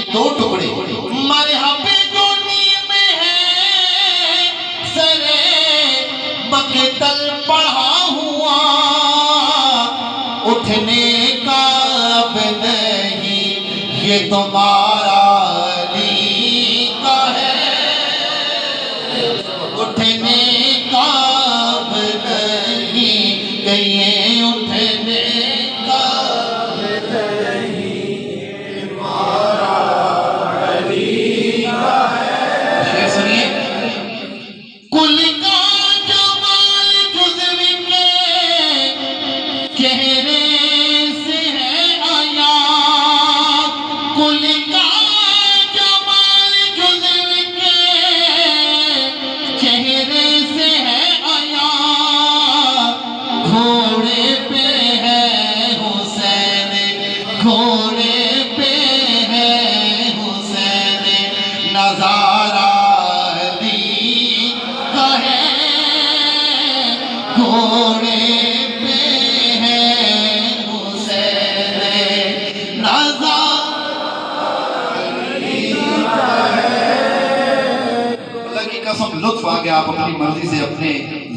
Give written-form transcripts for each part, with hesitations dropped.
दो टुकड़े, मरहबे दोनी में है सरे मकतल पढ़ा हुआ, उठने का अब नहीं ये तुम्हारा अली का है, उठने का अब नहीं ये उठने का अब नहीं तुम्हारा अली का है। शेर सुनिए, कुल का जमाल जुज़्व के चेहरे से है आया, कुल का जमाल जुज़्व के चेहरे से है आया, घोड़े पे है हुसैन, घोड़े पे है हुसैन, नजारा अली का है, घोड़े पे है हुसैन, नजारा अली का है। अल्लाह की कसम लुत्फ आ गया, आप अपनी मर्जी से अपने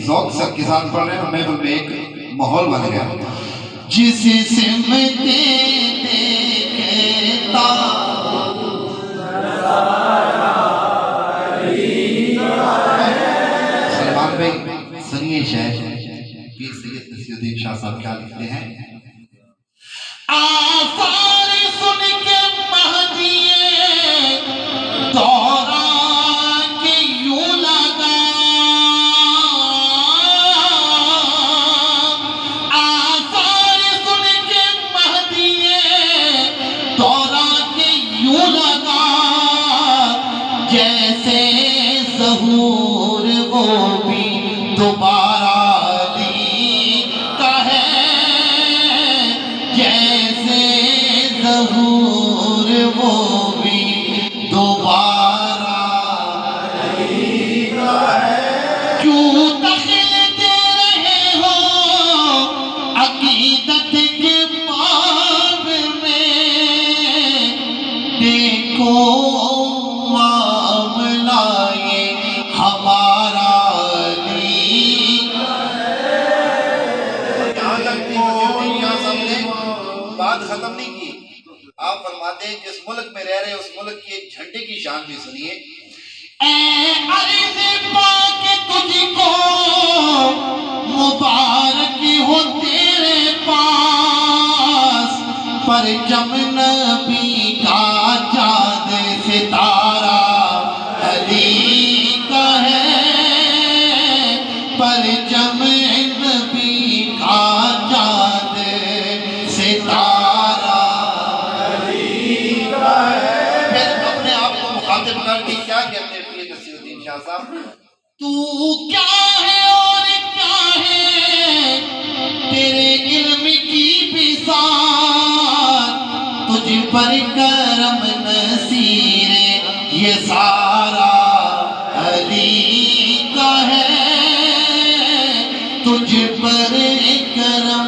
ज़ौक़ से के साथ पढ़ रहे हैं, महफिल में एक माहौल बन गया। जिस सिमत देखता सलमान भाई सुनिए, शायर पीर सैयद नसीरुद्दीन शाह साहब क्या लिखते हैं, आसार सुन के महदिये दौरा के यूं लगा, आसार सुन के महदिये दौरा के यूं लगा, जैसे ज़हूर वो भी दोबारा अली का है, जैसे ज़हूर वो भी दोबारा अली का है। क्यों दखल दे रहे हो अकीदत के बाब में, देखो मामला ये हमारा अली का है। यहाँ तक बात खत्म नहीं की, आप फरमाते हैं जिस मुल्क में रह रहे उस मुल्क की एक झंडे की शान भी सुनिए, ऐ अर्ज़ पाक तुझको मुबारक हो तेरे पास, परचम नबी का चाँद सितारा अली का है, परचम नबी का चाँद सितारा अली का है। फिर अपने आप को मुखातिब करके क्या कहते हैं पीर नसीरुद्दीन शाह साहब, तू क्या है और क्या है तेरे इल्म की बिसात, तुझ पर करम नसीरे ये सारा अली का है, तुझ पर करम